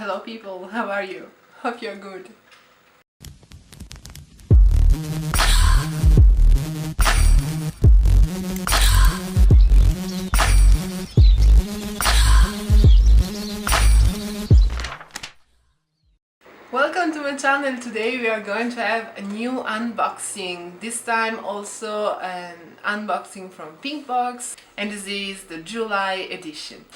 Hello people, how are you? Hope you're good. Welcome to my channel. Today we are going to have a new unboxing. This time also an unboxing from Pinkbox, and this is the July edition.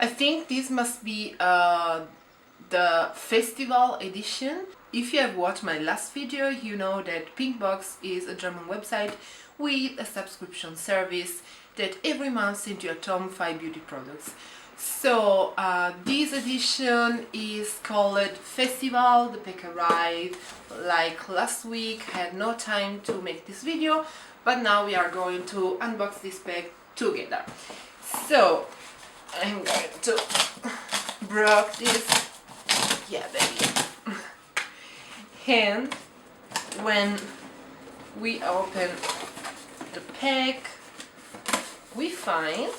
I think this must be the festival edition. If you have watched my last video, you know that Pinkbox is a German website with a subscription service that every month sends you at home 5 beauty products. So this edition is called Festival. The pack arrived like last week. I had no time to make this video, but now we are going to unbox this pack together. So I'm going to break this, yeah baby, and when we open the pack we find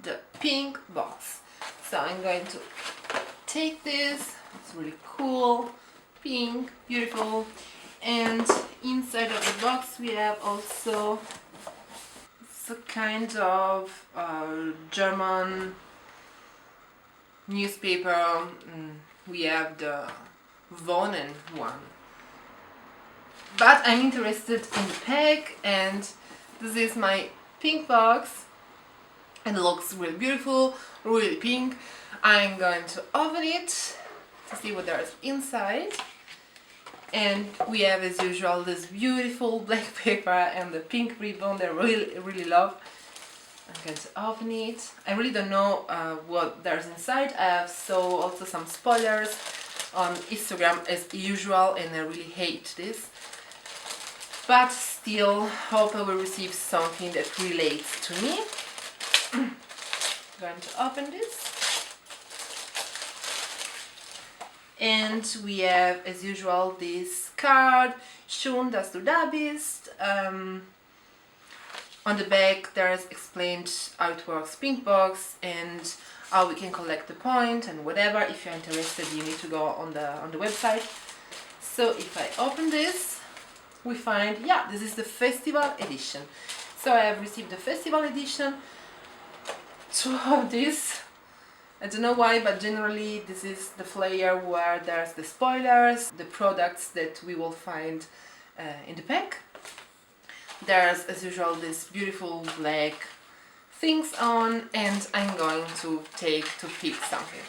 the pink box. So I'm going to take this. It's really cool, pink, beautiful, and inside of the box we have also a kind of German newspaper. We have the Wohnen one, but I'm interested in the pack, and this is my pink box and it looks really beautiful, really pink. I'm going to open it to see what there is inside. And we have, as usual, this beautiful black paper and the pink ribbon that I really love. I'm going to open it. I really don't know what there's inside. I have also some spoilers on Instagram as usual, and I really hate this. But still, hope I will receive something that relates to me. I'm going to open this. And we have, as usual, this card, Schön, dass du da bist. On the back there is explained how it works, Pinkbox, and how we can collect the point and whatever. If you're interested, you need to go on the website. So if I open this, we find, yeah, this is the festival edition. So I have received the festival edition. Two of this. I don't know why, but generally this is the flyer where there's the spoilers, the products that we will find in the pack. There's, as usual, this beautiful black things on, and I'm going to pick something.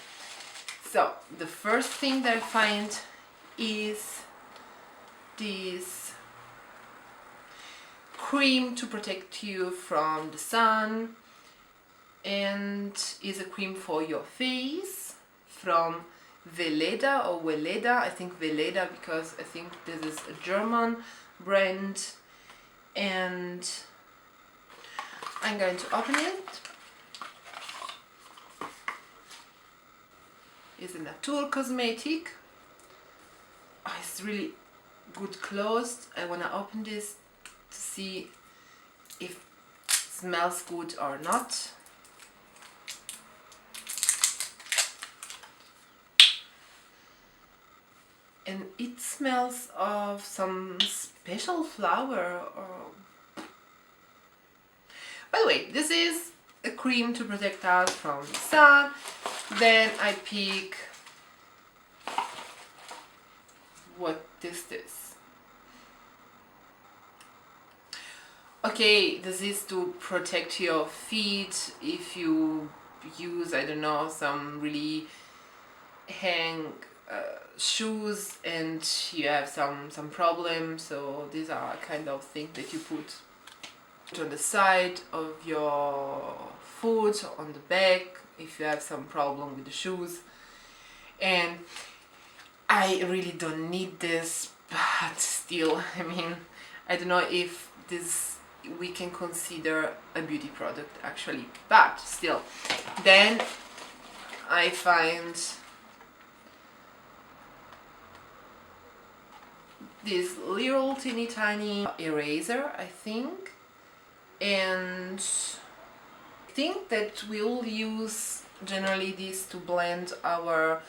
So the first thing that I find is this cream to protect you from the sun, and is a cream for your face from Weleda or Weleda. I think Weleda because I think this is a German brand, and I'm going to open it. It's a Natur Cosmetic. Oh, it's really good closed. I want to open this to see if it smells good or not. And it smells of some special flower. By the way, this is a cream to protect us from the sun. Then I pick, what is this? Okay, this is to protect your feet if you use, I don't know, some really hang shoes and you have some problems. So these are kind of things that you put on the side of your foot, on the back, if you have some problem with the shoes. And I really don't need this, but still, I mean, I don't know if this we can consider a beauty product actually, but still. Then I find this little teeny tiny eraser, I think, and I think that we'll use generally this to blend our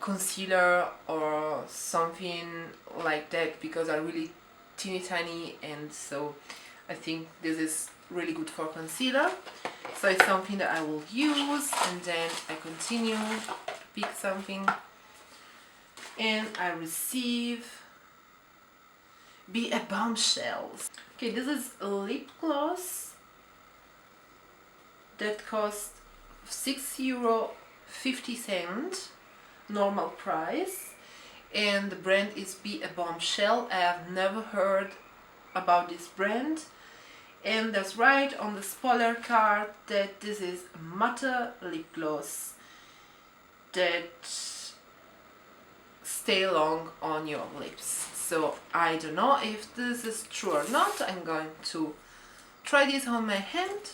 concealer or something like that, because are really teeny tiny, and so I think this is really good for concealer. So it's something that I will use, and then I continue, pick something, and I receive Be a Bombshell. Okay, this is a lip gloss that costs €6.50 normal price, and the brand is Be a Bombshell. I have never heard about this brand, and that's right on the spoiler card that this is a matte lip gloss that stay long on your lips. So I don't know if this is true or not. I'm going to try this on my hand.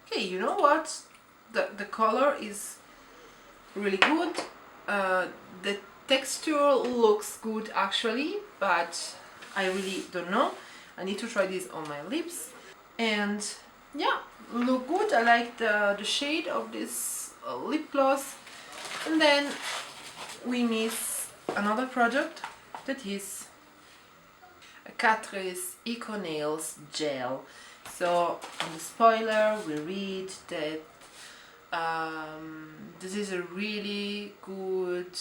Okay, you know what? The color is really good. The texture looks good actually, but I really don't know. I need to try this on my lips. And yeah, look good. I like the shade of this lip gloss. And then we miss another product, that is a Catrice Eco Nails Gel. So on the spoiler we read that this is a really good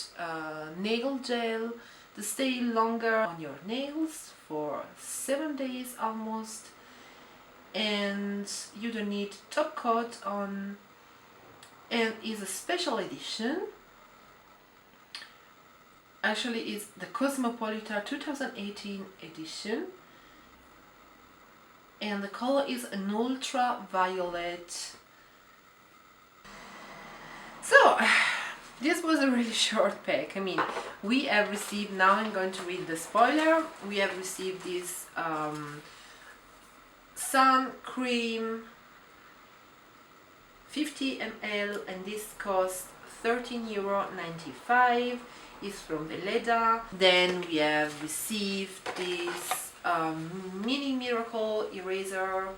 nail gel to stay longer on your nails for 7 days almost, and you don't need top coat on, and is a special edition. Actually it's the Cosmopolitan 2018 edition, and the color is an ultraviolet. So this was a really short pack. I mean, we have received, now I'm going to read the spoiler, we have received this sun cream 50 ml, and this costs €13.95. It's from Veleda. Then we have received this mini miracle eraser,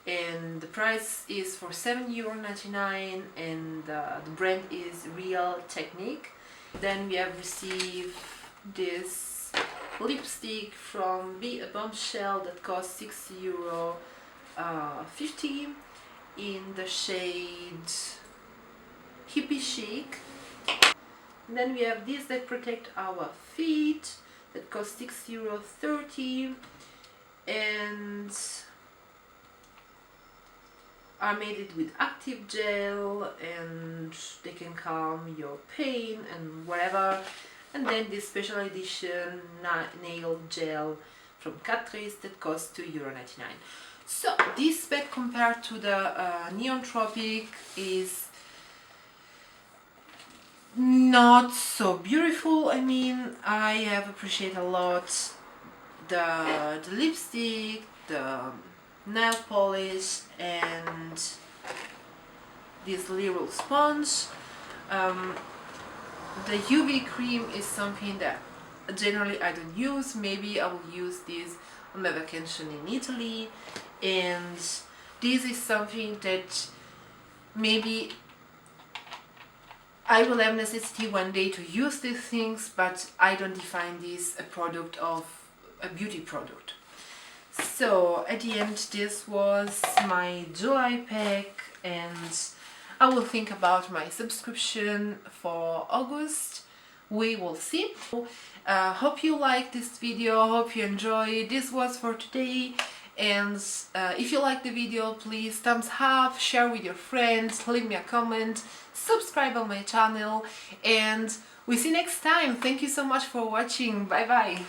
and the price is for €7.99, and the brand is Real Technique. Then we have received this lipstick from Be a Bombshell that costs €6.50 in the shade Hippie Chic. And then we have this that protect our feet that costs €6.30, and I made it with active gel, and they can calm your pain and whatever. And then this special edition nail gel from Catrice that costs €2.99. So this pack compared to the Neon Tropic is not so beautiful. I mean, I have appreciated a lot the lipstick, the nail polish, and this little sponge. The UV cream is something that generally I don't use. Maybe I will use this on my vacation in Italy, and this is something that maybe I will have necessity one day to use these things, but I don't define this a product of a beauty product. So at the end, this was my July pack, and I will think about my subscription for August. We will see. Hope you liked this video, hope you enjoyed. This was for today, and if you like the video, please thumbs up, share with your friends, leave me a comment, subscribe on my channel, and we see you next time. Thank you so much for watching. Bye bye.